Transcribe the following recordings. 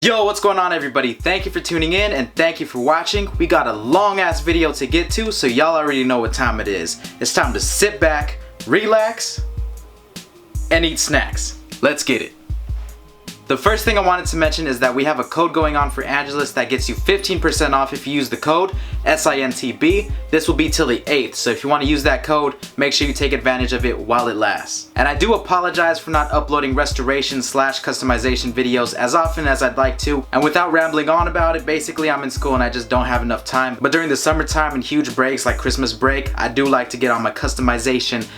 Yo, what's going on everybody? Thank you for tuning in and thank you for watching. We got a long ass video to get to, so y'all already know what time it is. It's time to sit back, relax, and eat snacks. Let's get it. The first thing I wanted to mention is that we have a code going on for Angelus that gets you 15% off if you use the code SINTB. This will be till the 8th, so if you want to use that code, make sure you take advantage of it while it lasts. And I do apologize for not uploading restoration / customization videos as often as I'd like to. And without rambling on about it, basically I'm in school and I just don't have enough time. But during the summertime and huge breaks like Christmas break, I do like to get on my customization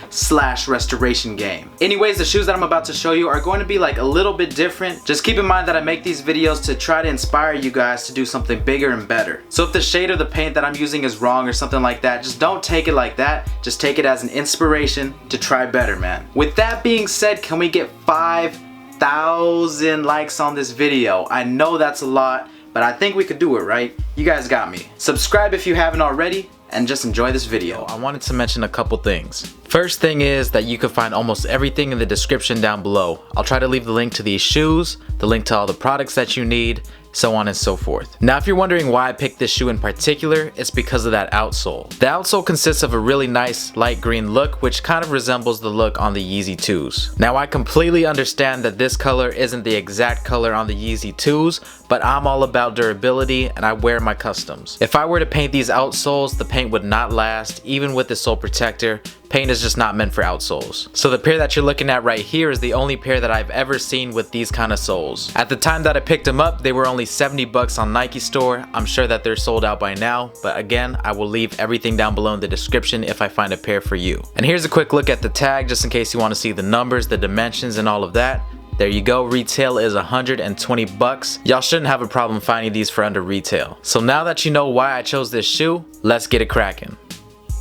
/ restoration game. Anyways, the shoes that I'm about to show you are going to be like a little bit different. Just keep in mind that I make these videos to try to inspire you guys to do something bigger and better. So if the shade of the paint that I'm using is wrong or something like that, just don't take it like that. Just take it as an inspiration to try better, man. With that being said, can we get 5,000 likes on this video? I know that's a lot, but I think we could do it, right? You guys got me. Subscribe if you haven't already, and just enjoy this video. I wanted to mention a couple things. First thing is that you can find almost everything in the description down below. I'll try to leave the link to these shoes, the link to all the products that you need, so on and so forth. Now if you're wondering why I picked this shoe in particular, it's because of that outsole. The outsole consists of a really nice light green look, which kind of resembles the look on the Yeezy 2s. Now I completely understand that this color isn't the exact color on the Yeezy 2s, but I'm all about durability and I wear my customs. If I were to paint these outsoles, the paint would not last, even with the sole protector. Paint is just not meant for outsoles. So the pair that you're looking at right here is the only pair that I've ever seen with these kind of soles. At the time that I picked them up, they were only 70 bucks on Nike store. I'm sure that they're sold out by now, but again, I will leave everything down below in the description if I find a pair for you. And here's a quick look at the tag just in case you want to see the numbers, the dimensions, and all of that. There you go, retail is 120 bucks. Y'all shouldn't have a problem finding these for under retail. So now that you know why I chose this shoe, let's get it cracking.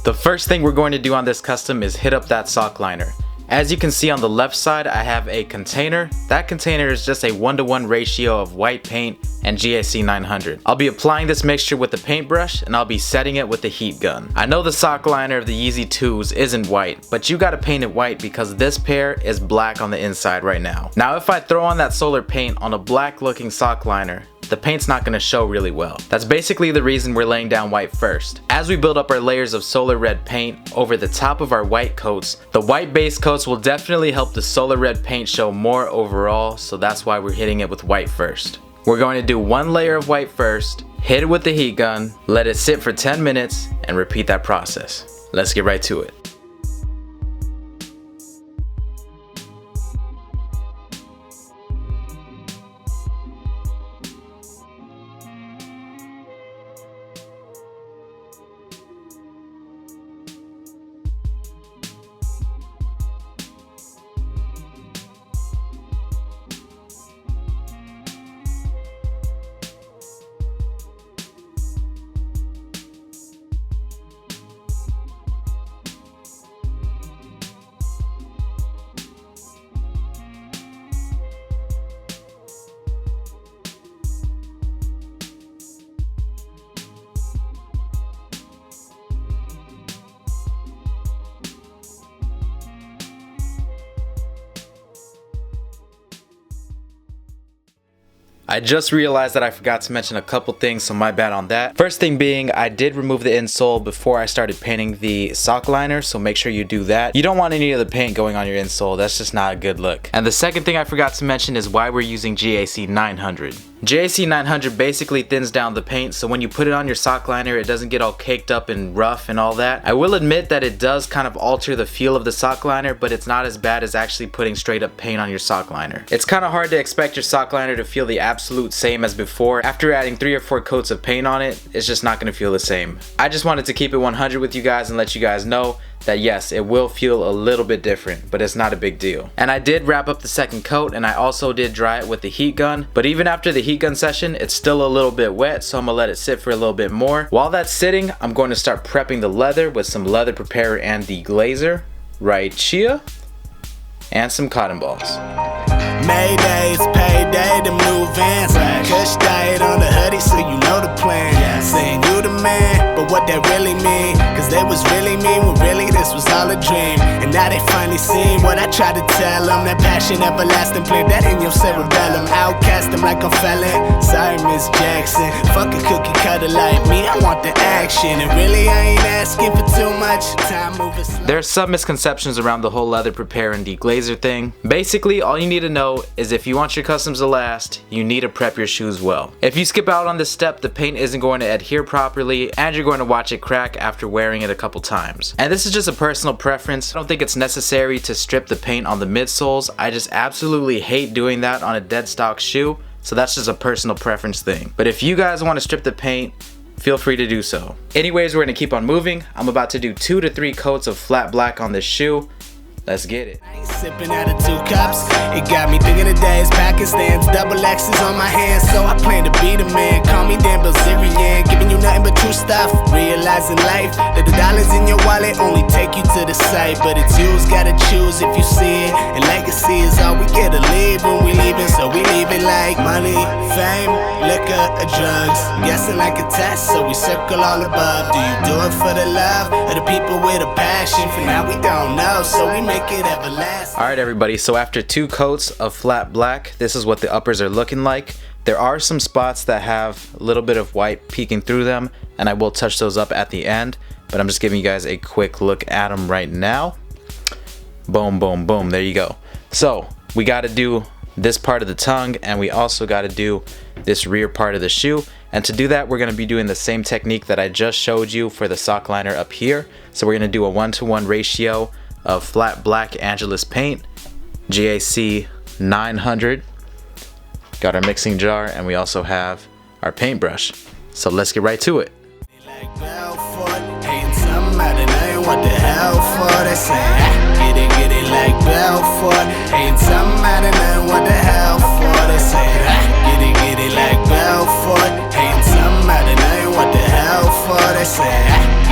The first thing we're going to do on this custom is hit up that sock liner. As you can see on the left side, I have a container. That container is just a 1-to-1 ratio of white paint and GAC 900. I'll be applying this mixture with the paintbrush and I'll be setting it with the heat gun. I know the sock liner of the Yeezy 2s isn't white, but you gotta paint it white because this pair is black on the inside right now. Now if I throw on that solar paint on a black looking sock liner, the paint's not going to show really well. That's basically the reason we're laying down white first. As we build up our layers of solar red paint over the top of our white coats, the white base coats will definitely help the solar red paint show more overall, so that's why we're hitting it with white first. We're going to do one layer of white first, hit it with the heat gun, let it sit for 10 minutes, and repeat that process. Let's get right to it. I just realized that I forgot to mention a couple things, so my bad on that. First thing being, I did remove the insole before I started painting the sock liner, so make sure you do that. You don't want any of the paint going on your insole, that's just not a good look. And the second thing I forgot to mention is why we're using GAC 900. GAC 900 basically thins down the paint, so when you put it on your sock liner, it doesn't get all caked up and rough and all that. I will admit that it does kind of alter the feel of the sock liner, but it's not as bad as actually putting straight up paint on your sock liner. It's kind of hard to expect your sock liner to feel the absolute same as before. After adding 3 or 4 coats of paint on it, it's just not going to feel the same. I just wanted to keep it 100 with you guys and let you guys know that yes, it will feel a little bit different, but it's not a big deal. And I did wrap up the second coat and I also did dry it with the heat gun, but even after the heat gun session, it's still a little bit wet, so I'm gonna let it sit for a little bit more. While that's sitting, I'm going to start prepping the leather with some leather preparer and deglazer, right here, and some cotton balls. Mayday's payday, them new Vans. Kush diet on the hoodie, so you know the plan. Saying you the man, but what that really mean? Cause they was really mean when really they this was all a dream. And now they finally seen what I tried to tell them. That passion everlasting, plant that in your cerebellum. Outcast them like a felon. Sorry, Miss Jackson. Fuck a cookie cutter like me, I want the action. And really I ain't asking for too much. Time moving slow. There are some misconceptions around the whole leather prepare and deglazer thing. Basically, all you need to know is if you want your customs to last, you need to prep your shoes well. If you skip out on this step, the paint isn't going to adhere properly and you're going to watch it crack after wearing it a couple times. And this is just a personal preference. I don't think it's necessary to strip the paint on the midsoles. I just absolutely hate doing that on a dead stock shoe. So that's just a personal preference thing. But if you guys want to strip the paint, feel free to do so. Anyways, we're gonna keep on moving. I'm about to do 2 to 3 coats of flat black on this shoe. Let's get it. I ain't sipping out of 2 cups. It got me thinking of days, Pakistan's, double X's on my hands. So I plan to be the man. Call me Dan Bilzerian, giving you nothing but true stuff. Realizing life, that the dollars in your wallet only take you to the site. But it's you's gotta choose if you see it. And legacy is all we get to leave when we leaving. So we leaving like money, fame, liquor, or drugs. Guessing like a test, so we circle all above. Do you do it for the love of the people with a passion? For now we don't know, so we make it everlasting. Alright everybody, so after 2 coats of flat black, this is what the uppers are looking like. There are some spots that have a little bit of white peeking through them, and I will touch those up at the end, but I'm just giving you guys a quick look at them right now. Boom, boom, boom, there you go. So we got to do this part of the tongue, and we also got to do this rear part of the shoe. And to do that, we're going to be doing the same technique that I just showed you for the sock liner up here. So we're going to do a 1-to-1 ratio of flat black Angelus paint, GAC 900. Got our mixing jar, and we also have our paintbrush. So let's get right to it. Like Belfort, hating something out of nothing, what the hell for? They say, get it like Belfort, hating something out of nothing, what the hell for? They say, get it like Belfort, hating something out of nothing, what the hell for? They say,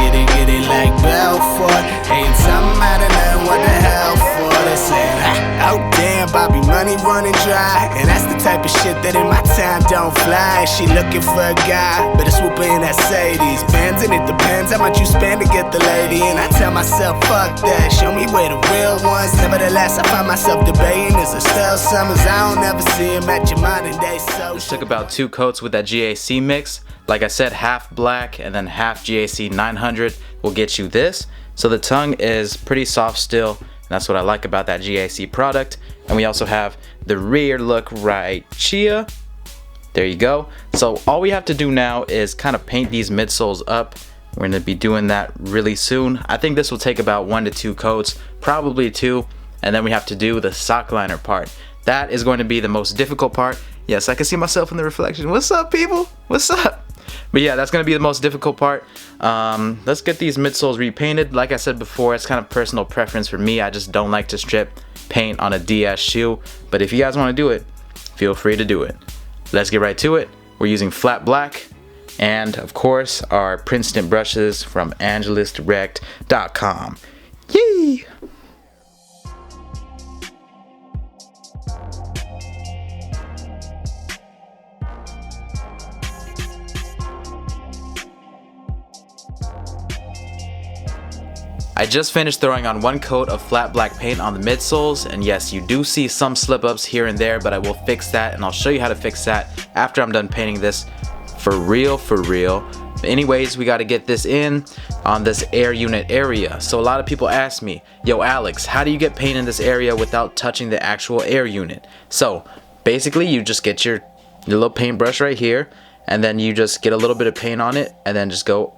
get it like Belfort, hating something out of nothing, what the hell for? They say, oh damn, Bobby, money running dry, and that's the type of shit that in my time don't fly. She looking for a guy, better swoop in that Sadie's bands, and it depends how much you spend to get the lady. And I tell myself, fuck that, show me where the real ones. Nevertheless, I find myself debating, is there still summers I don't ever see them at your modern day social. This took about 2 coats with that GAC mix. Like I said, half black and then half GAC 900 will get you this. So the tongue is pretty soft still, and that's what I like about that GAC product. And we also have the rear look right here. There you go. So all we have to do now is kind of paint these midsoles up. We're going to be doing that really soon. I think this will take about 1 to 2 coats, probably 2. And then we have to do the sock liner part. That is going to be the most difficult part. Yes, I can see myself in the reflection. What's up, people? What's up? But yeah, that's going to be the most difficult part. Let's get these midsoles repainted. Like I said before, it's kind of personal preference for me. I just don't like to strip paint on a DS shoe. But if you guys want to do it, feel free to do it. Let's get right to it. We're using flat black and, of course, our Princeton brushes from AngelusDirect.com. Yee! I just finished throwing on 1 coat of flat black paint on the midsoles, and yes, you do see some slip ups here and there, but I will fix that, and I'll show you how to fix that after I'm done painting this for real. But anyways, we got to get this in on this air unit area. So a lot of people ask me, yo Alex, how do you get paint in this area without touching the actual air unit? So basically you just get your little paintbrush right here, and then you just get a little bit of paint on it, and then just go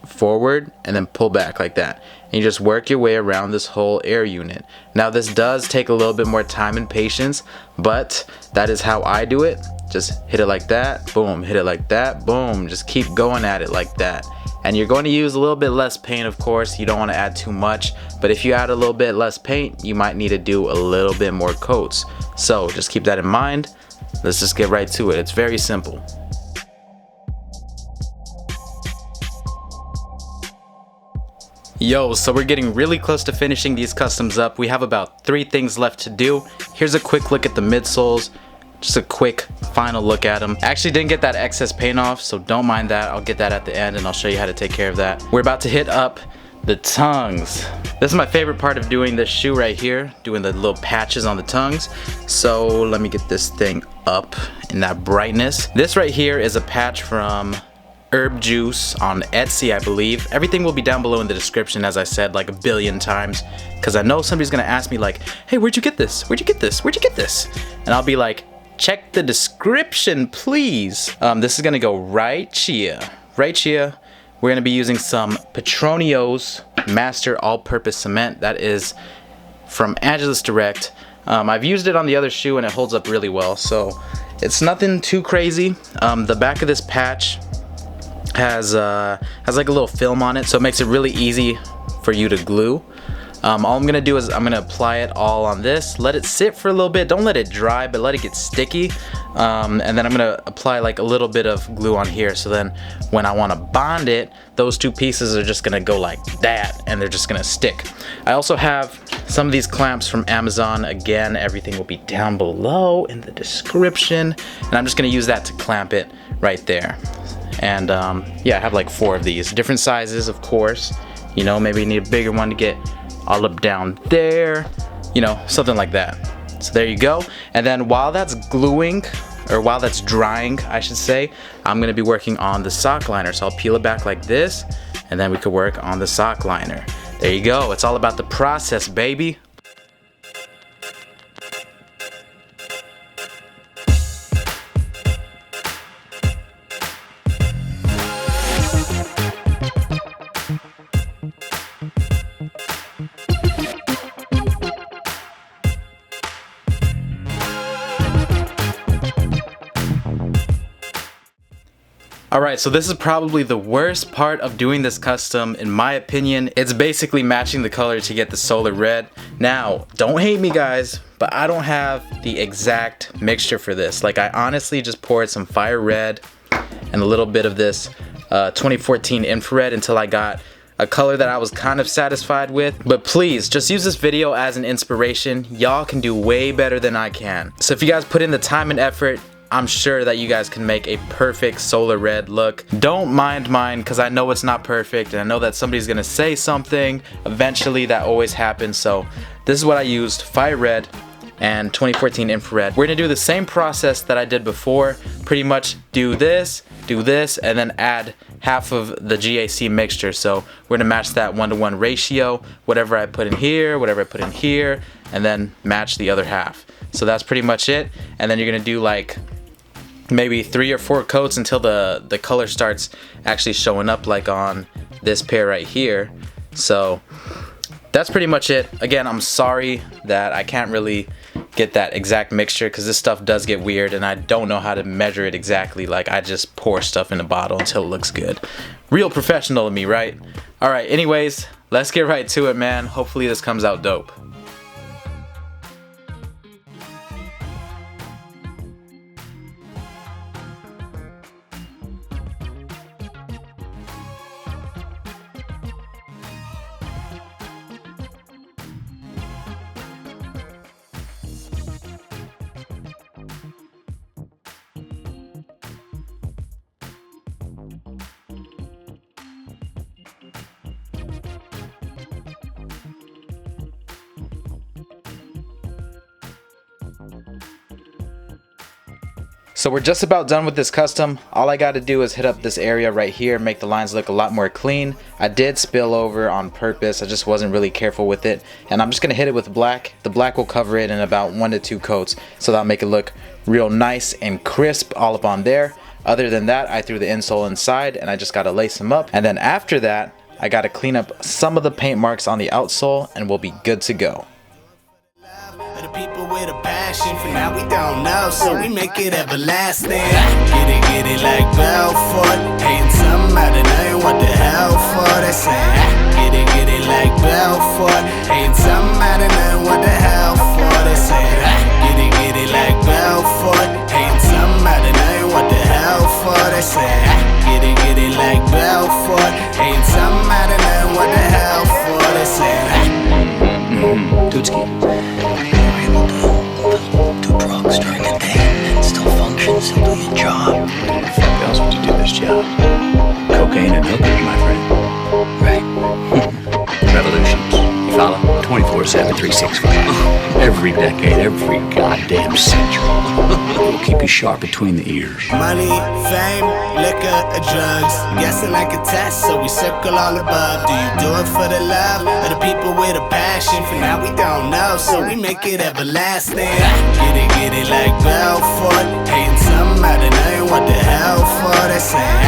forward and then pull back like that, and you just work your way around this whole air unit. Now this does take a little bit more time and patience, but that is how I do it. Just hit it like that, boom, hit it like that, boom, just keep going at it like that. And you're going to use a little bit less paint, of course. You don't want to add too much, but if you add a little bit less paint, you might need to do a little bit more coats. So just keep that in mind. Let's just get right to it. It's very simple. Yo, so we're getting really close to finishing these customs up. We have about 3 things left to do. Here's a quick look at the midsoles. Just a quick final look at them. I actually didn't get that excess paint off, so don't mind that. I'll get that at the end and I'll show you how to take care of that. We're about to hit up the tongues. This is my favorite part of doing this shoe right here, doing the little patches on the tongues. So let me get this thing up in that brightness. This right here is a patch from Herb Juice on Etsy, I believe. Everything will be down below in the description, as I said like a billion times, because I know somebody's gonna ask me like, hey, where'd you get this? Where'd you get this? Where'd you get this? And I'll be like, check the description, please. This is gonna go right here. Right here. We're gonna be using some Petronio's Master All-Purpose Cement. That is from Angelus Direct. I've used it on the other shoe and it holds up really well, so it's nothing too crazy. The back of this patch has like a little film on it, so it makes it really easy for you to glue. All I'm gonna do is I'm gonna apply it all on this, let it sit for a little bit, don't let it dry, but let it get sticky, and then I'm gonna apply like a little bit of glue on here, so then when I want to bond it, those two pieces are just gonna go like that and they're just gonna stick. I also have some of these clamps from Amazon. Again, everything will be down below in the description, and I'm just gonna use that to clamp it right there. And yeah, I have like 4 of these, different sizes, of course. You know, maybe you need a bigger one to get all up down there, you know, something like that. So there you go. And then while that's gluing, or while that's drying, I should say, I'm gonna be working on the sock liner. So I'll peel it back like this, and then we could work on the sock liner. There you go. It's all about the process, baby. Alright, so this is probably the worst part of doing this custom, in my opinion. It's basically matching the color to get the solar red. Now, don't hate me guys, but I don't have the exact mixture for this. Like, I honestly just poured some fire red and a little bit of this 2014 infrared until I got a color that I was kind of satisfied with. But please, just use this video as an inspiration. Y'all can do way better than I can. So if you guys put in the time and effort, I'm sure that you guys can make a perfect solar red look. Don't mind mine, because I know it's not perfect, and I know that somebody's gonna say something. Eventually, that always happens. So this is what I used: fire red and 2014 infrared. We're gonna do the same process that I did before. Pretty much do this, and then add half of the GAC mixture. So we're gonna match that 1-to-1 ratio. Whatever I put in here, whatever I put in here, and then match the other half. So that's pretty much it. And then you're gonna do like maybe 3 or 4 coats until the color starts actually showing up, like on this pair right here. So that's pretty much it. Again, I'm sorry that I can't really get that exact mixture, because this stuff does get weird and I don't know how to measure it exactly. Like, I just pour stuff in a bottle until it looks good. Real professional of me, right? Alright, anyways, let's get right to it, man. Hopefully this comes out dope. So we're just about done with this custom. All I got to do is hit up this area right here, make the lines look a lot more clean. I did spill over on purpose, I just wasn't really careful with it. And I'm just going to hit it with black. The black will cover it in about 1 to 2 coats, so that'll make it look real nice and crisp all up on there. Other than that, I threw the insole inside and I just got to lace them up. And then after that, I got to clean up some of the paint marks on the outsole and we'll be good to go. The people with a passion, for now we don't know, so we make it everlasting. Get it like Belfort, hating something out of nothing, what the hell for? They say, get it like Belfort, hating something out of nothing, what the hell for? They say, get it like Belfort, hating something out of nothing, what the hell for? They say, get it like Belfort, hating something out of nothing, what the hell for? They say, Dudesky. Do drugs during the day and still function, still do your job. How else would you do this job? Cocaine and hookers, my friend. Right. 24/7, 365. Every decade, every goddamn century. It'll keep you sharp between the ears. Money, fame, liquor, or drugs. Guessing like a test, so we circle all above. Do you do it for the love or the people with a passion? For now we don't know, so we make it everlasting. Get it like Belfort. Hating something out of nothing, what the hell for? They say